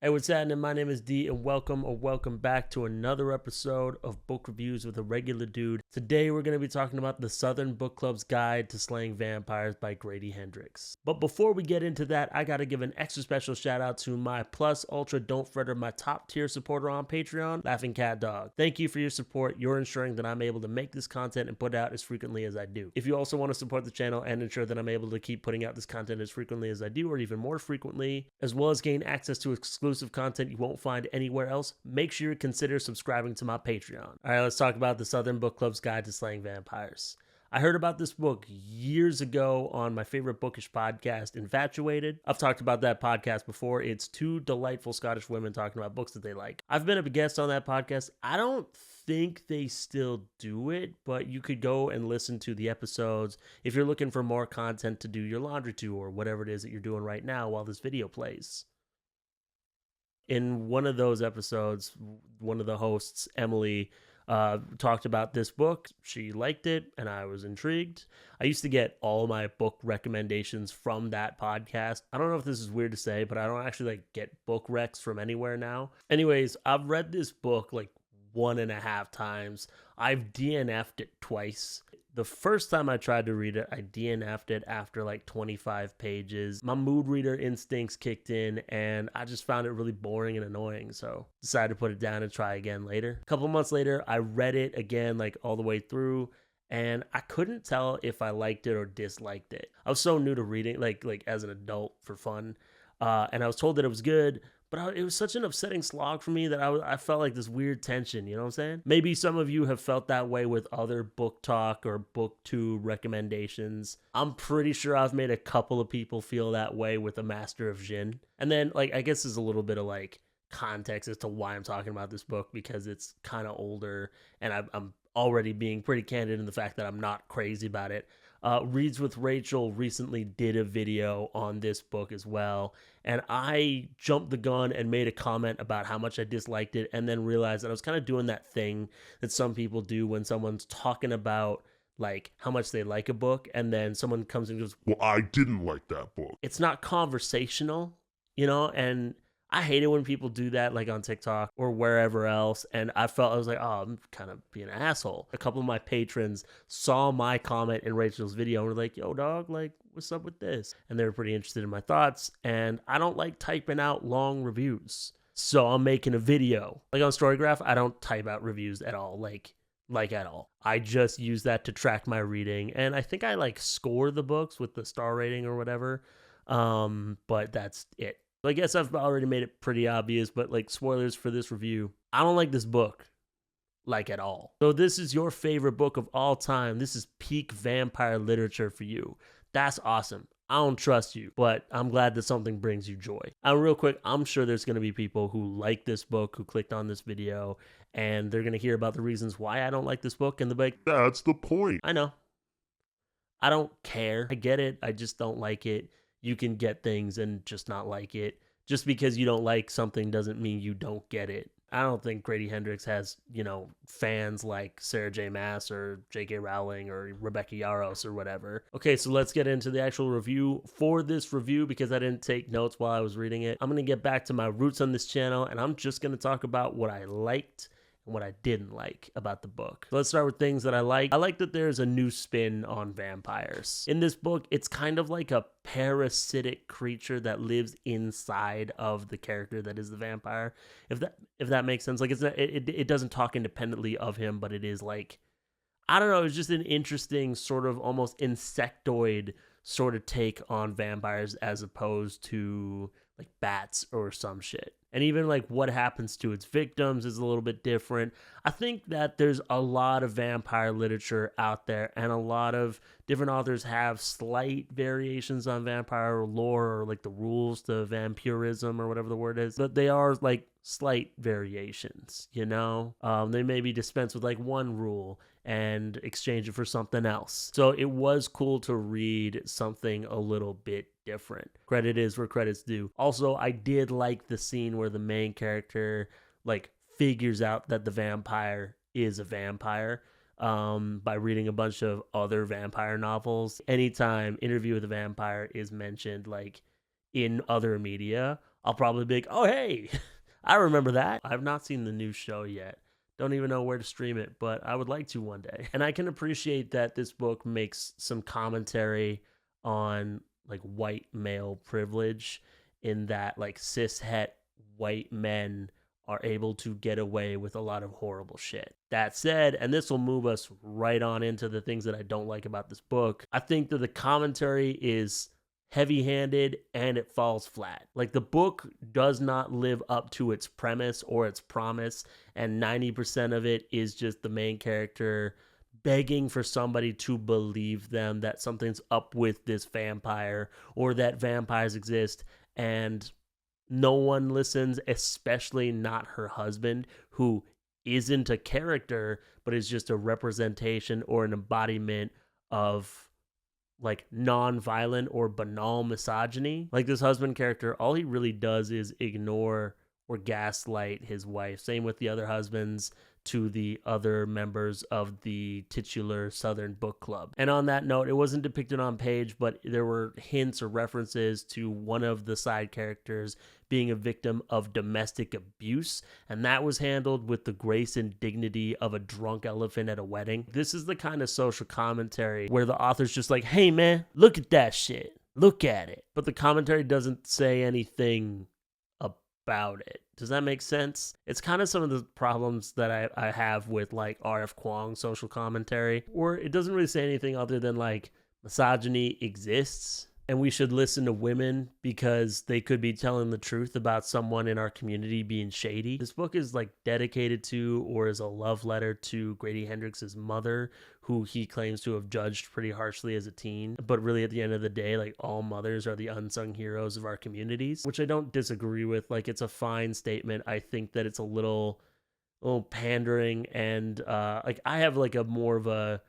Hey, what's happening? My name is D, and welcome back to another episode of Book Reviews with a Regular Dude. Today, we're going to be talking about the Southern Book Club's Guide to Slaying Vampires by Grady Hendrix. But before we get into that, I got to give an extra special shout out to my Plus Ultra Don't Fretter, my top tier supporter on Patreon, Laughing Cat Dog. Thank you for your support. You're ensuring that I'm able to make this content and put it out as frequently as I do. If you also want to support the channel and ensure that I'm able to keep putting out this content as frequently as I do, or even more frequently, as well as gain access to exclusive content you won't find anywhere else, make sure you consider subscribing to my Patreon. All right, let's talk about the Southern Book Club's Guide to Slaying Vampires. I heard about this book years ago on my favorite bookish podcast, Infatuated. I've talked about that podcast before. It's two delightful Scottish women talking about books that they like. I've been a guest on that podcast. I don't think they still do it, but you could go and listen to the episodes if you're looking for more content to do your laundry to or whatever it is that you're doing right now while this video plays. In one of those episodes, one of the hosts, Emily, talked about this book. She liked it, and I was intrigued. I used to get all my book recommendations from that podcast. I don't know if this is weird to say, but I don't actually get book recs from anywhere now. Anyways, I've read this book like 1.5 times. I've DNF'd it twice. The first time I tried to read it, I DNF'd it after like 25 pages. My mood reader instincts kicked in, and I just found it really boring and annoying, so decided to put it down and try again later. A couple months later, I read it again, like all the way through, and I couldn't tell if I liked it or disliked it. I was so new to reading, like as an adult for fun, and I was told that it was good, but it was such an upsetting slog for me that I felt like this weird tension, you know what I'm saying? Maybe some of you have felt that way with other book talk or booktube recommendations. I'm pretty sure I've made a couple of people feel that way with A Master of Jin. And then, I guess there's a little bit of, context as to why I'm talking about this book, because it's kind of older, and I'm already being pretty candid in the fact that I'm not crazy about it. Reads with Rachel recently did a video on this book as well, and I jumped the gun and made a comment about how much I disliked it, and then realized that I was kind of doing that thing that some people do when someone's talking about how much they like a book, and then someone comes and goes, "Well, I didn't like that book." It's not conversational, and I hate it when people do that, on TikTok or wherever else. And I was like, oh, I'm kind of being an asshole. A couple of my patrons saw my comment in Rachel's video and were like, yo, dog, what's up with this? And they were pretty interested in my thoughts. And I don't like typing out long reviews, so I'm making a video. On Storygraph, I don't type out reviews at all, at all. I just use that to track my reading. And I think I score the books with the star rating or whatever. But that's it. I guess I've already made it pretty obvious, but spoilers for this review, I don't like this book at all. So this is your favorite book of all time. This is peak vampire literature for you. That's awesome. I don't trust you, but I'm glad that something brings you joy. Real quick, I'm sure there's going to be people who like this book, who clicked on this video, and they're going to hear about the reasons why I don't like this book, and they'll be like, that's the point. I know. I don't care. I get it. I just don't like it. You can get things and just not like it. Just because you don't like something doesn't mean you don't get it. I don't think Grady Hendrix has, fans like Sarah J. Maas or J.K. Rowling or Rebecca Yarros or whatever. Okay, so let's get into the actual review. For this review, because I didn't take notes while I was reading it, I'm going to get back to my roots on this channel, and I'm just going to talk about what I liked and what I didn't like about the book. So let's start with things that I like. I like that there's a new spin on vampires. In this book, it's kind of like a parasitic creature that lives inside of the character that is the vampire. If that makes sense. It doesn't talk independently of him, but it is I don't know, it's just an interesting sort of almost insectoid sort of take on vampires as opposed to bats or some shit. And even what happens to its victims is a little bit different. I think that there's a lot of vampire literature out there, and a lot of different authors have slight variations on vampire lore or the rules to vampirism or whatever the word is. But they are slight variations, They maybe dispense with one rule and exchange it for something else. So it was cool to read something a little bit different. Credit is where credit's due. Also, I did like the scene where the main character figures out that the vampire is a vampire by reading a bunch of other vampire novels. Anytime Interview with a Vampire is mentioned in other media, I'll probably be like, oh, hey, I remember that. I've not seen the new show yet. Don't even know where to stream it, but I would like to one day. And I can appreciate that this book makes some commentary on like white male privilege, in that like cis het white men are able to get away with a lot of horrible shit. That said, and this will move us right on into the things that I don't like about this book, I think that the commentary is heavy handed and it falls flat. Like the book does not live up to its premise or its promise, and 90% of it is just the main character begging for somebody to believe them that something's up with this vampire or that vampires exist, and no one listens, especially not her husband, who isn't a character, but is just a representation or an embodiment of like non-violent or banal misogyny. Like this husband character, all he really does is ignore or gaslight his wife. Same with the other husbands to the other members of the titular Southern Book Club. And on that note, it wasn't depicted on page, but there were hints or references to one of the side characters being a victim of domestic abuse, and that was handled with the grace and dignity of a drunk elephant at a wedding. This is the kind of social commentary where the author's just like, hey man, look at that shit. Look at it. But the commentary doesn't say anything about it. Does that make sense? It's kind of some of the problems that I have with like R.F. Kuang's social commentary, where it doesn't really say anything other than like misogyny exists and we should listen to women because they could be telling the truth about someone in our community being shady. This book is like dedicated to, or is a love letter to, Grady Hendrix's mother, who he claims to have judged pretty harshly as a teen. But really at the end of the day, like all mothers are the unsung heroes of our communities, which I don't disagree with. Like it's a fine statement. I think that it's a little pandering, and like I have like a more of a,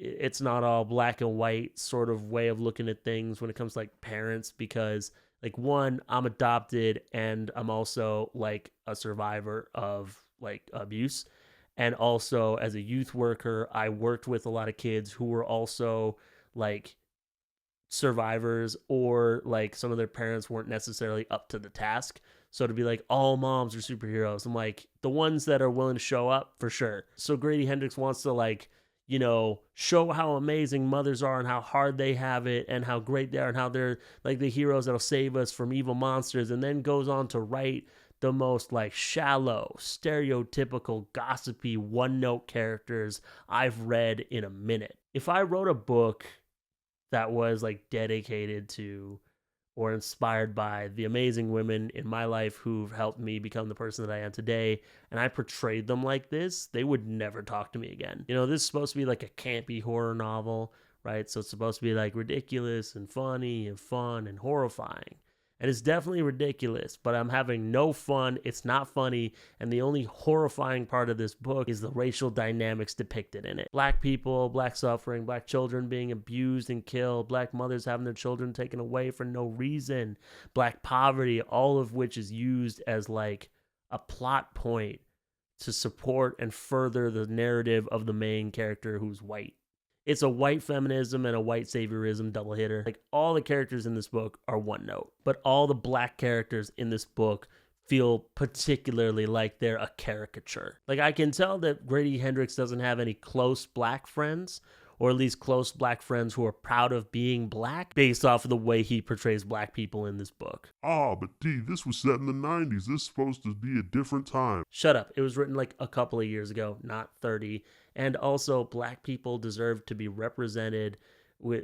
it's not all black and white sort of way of looking at things when it comes to like parents, because like one, I'm adopted and I'm also like a survivor of like abuse. And also as a youth worker, I worked with a lot of kids who were also like survivors, or like some of their parents weren't necessarily up to the task. So to be like, all moms are superheroes, I'm like, the ones that are willing to show up for sure. So Grady Hendrix wants to like, show how amazing mothers are and how hard they have it and how great they are and how they're like the heroes that'll save us from evil monsters, and then goes on to write the most like shallow, stereotypical, gossipy, one-note characters I've read in a minute. If I wrote a book that was like dedicated to or inspired by the amazing women in my life who've helped me become the person that I am today, and I portrayed them like this, they would never talk to me again. This is supposed to be like a campy horror novel, right? So it's supposed to be like ridiculous and funny and fun and horrifying. And it's definitely ridiculous, but I'm having no fun. It's not funny. And the only horrifying part of this book is the racial dynamics depicted in it. Black people, black suffering, black children being abused and killed, black mothers having their children taken away for no reason, black poverty, all of which is used as like a plot point to support and further the narrative of the main character who's white. It's a white feminism and a white saviorism double hitter. Like all the characters in this book are one note, but all the black characters in this book feel particularly like they're a caricature. Like I can tell that Grady Hendrix doesn't have any close black friends, or at least close black friends who are proud of being black, based off of the way he portrays black people in this book. But D, this was set in the 90s. This is supposed to be a different time. Shut up. It was written like a couple of years ago, not 30. And also, black people deserve to be represented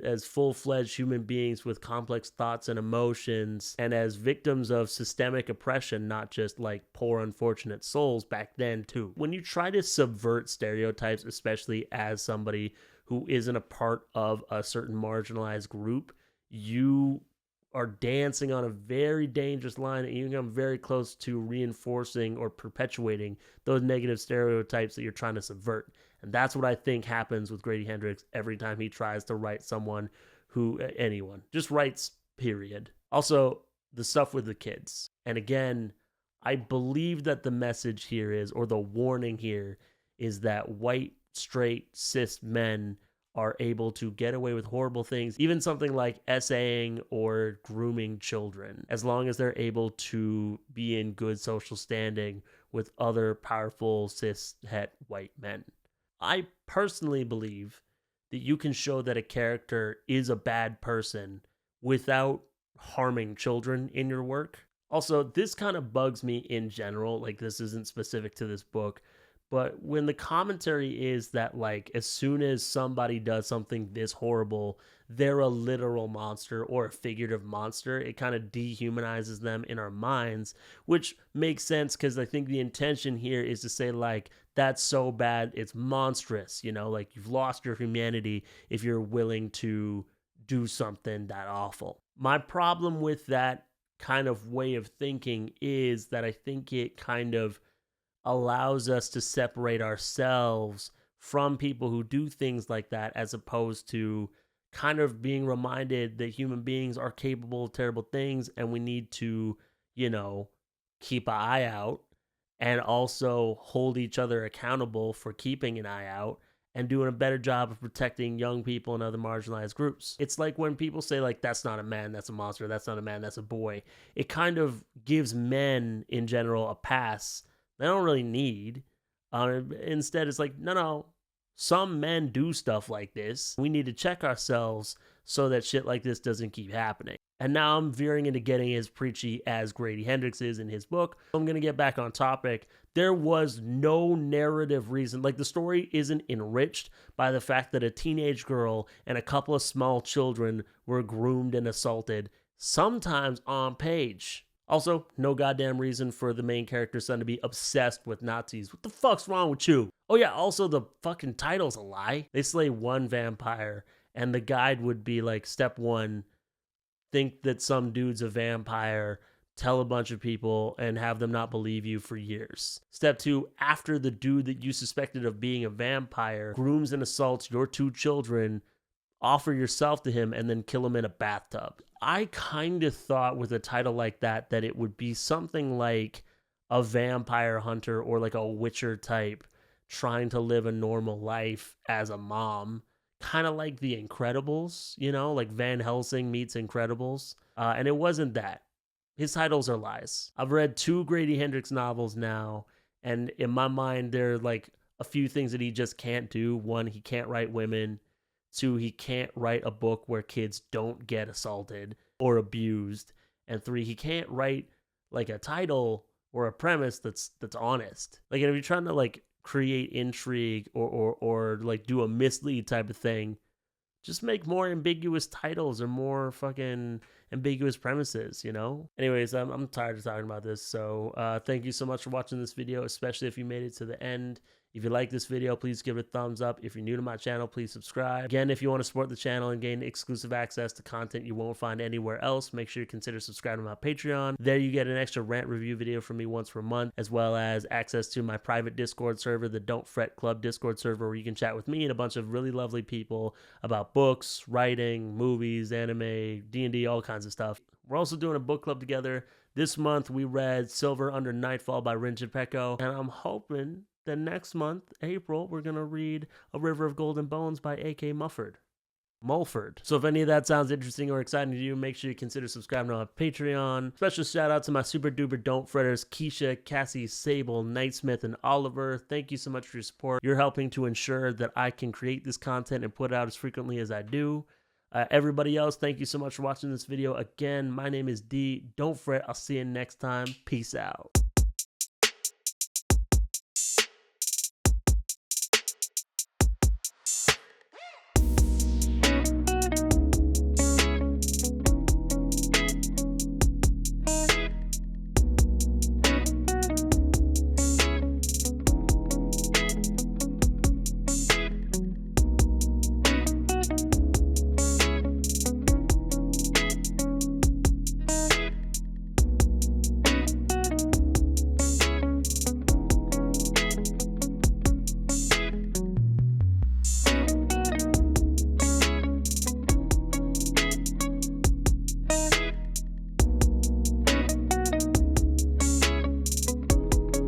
as full-fledged human beings with complex thoughts and emotions, and as victims of systemic oppression, not just like poor unfortunate souls back then too. When you try to subvert stereotypes, especially as somebody who isn't a part of a certain marginalized group, you are dancing on a very dangerous line, and you come very close to reinforcing or perpetuating those negative stereotypes that you're trying to subvert. And that's what I think happens with Grady Hendrix every time he tries to write someone who, anyone, just writes, period. Also, the stuff with the kids. And again, I believe that the message here is, or the warning here, is that white, straight, cis men are able to get away with horrible things, even something like essaying or grooming children, as long as they're able to be in good social standing with other powerful cis het white men. I personally believe that you can show that a character is a bad person without harming children in your work. Also, this kind of bugs me in general. Like, this isn't specific to this book, but when the commentary is that, like, as soon as somebody does something this horrible, they're a literal monster or a figurative monster, it kind of dehumanizes them in our minds, which makes sense because I think the intention here is to say, like, that's so bad, it's monstrous, you know, like you've lost your humanity if you're willing to do something that awful. My problem with that kind of way of thinking is that I think it kind of allows us to separate ourselves from people who do things like that, as opposed to kind of being reminded that human beings are capable of terrible things and we need to, you know, keep an eye out and also hold each other accountable for keeping an eye out and doing a better job of protecting young people and other marginalized groups. It's like when people say, like, that's not a man, that's a monster, that's not a man, that's a boy. It kind of gives men in general a pass they don't really need. Instead, it's like, no, some men do stuff like this. We need to check ourselves so that shit like this doesn't keep happening. And now I'm veering into getting as preachy as Grady Hendrix is in his book. I'm going to get back on topic. There was no narrative reason. Like, the story isn't enriched by the fact that a teenage girl and a couple of small children were groomed and assaulted, sometimes on page. Also, no goddamn reason for the main character's son to be obsessed with Nazis. What the fuck's wrong with you? Oh yeah, also the fucking title's a lie. They slay one vampire, and the guide would be like, step 1, think that some dude's a vampire, tell a bunch of people, and have them not believe you for years. Step 2, after the dude that you suspected of being a vampire grooms and assaults your 2 children, offer yourself to him and then kill him in a bathtub. I kind of thought with a title like that it would be something like a vampire hunter or like a Witcher type trying to live a normal life as a mom. Kind of like The Incredibles, you know, like Van Helsing meets Incredibles. And it wasn't that. His titles are lies. I've read 2 Grady Hendrix novels now, and in my mind, there are like a few things that he just can't do. 1, he can't write women. 2, he can't write a book where kids don't get assaulted or abused. And 3, he can't write like a title or a premise that's honest. Like, if you're trying to like create intrigue or like do a mislead type of thing, just make more ambiguous titles or more fucking ambiguous premises, you know? Anyways, I'm tired of talking about this. So thank you so much for watching this video, especially if you made it to the end. If you like this video, please give it a thumbs up. If you're new to my channel, please subscribe. Again, if you want to support the channel and gain exclusive access to content you won't find anywhere else, make sure you consider subscribing to my Patreon. There you get an extra rant review video from me once per month, as well as access to my private Discord server, the Don't Fret Club Discord server, where you can chat with me and a bunch of really lovely people about books, writing, movies, anime, D&D, all kinds of stuff. We're also doing a book club together. This month, we read Silver Under Nightfall by Rinja Pecco, and I'm hoping that next month, April, we're going to read A River of Golden Bones by A.K. Mulford. So if any of that sounds interesting or exciting to you, make sure you consider subscribing to my Patreon. Special shout out to my super duper don't fretters, Keisha, Cassie, Sable, Knightsmith, and Oliver. Thank you so much for your support. You're helping to ensure that I can create this content and put it out as frequently as I do. Everybody else, thank you so much for watching this video. Again, my name is D. Don't fret. I'll see you next time. Peace out.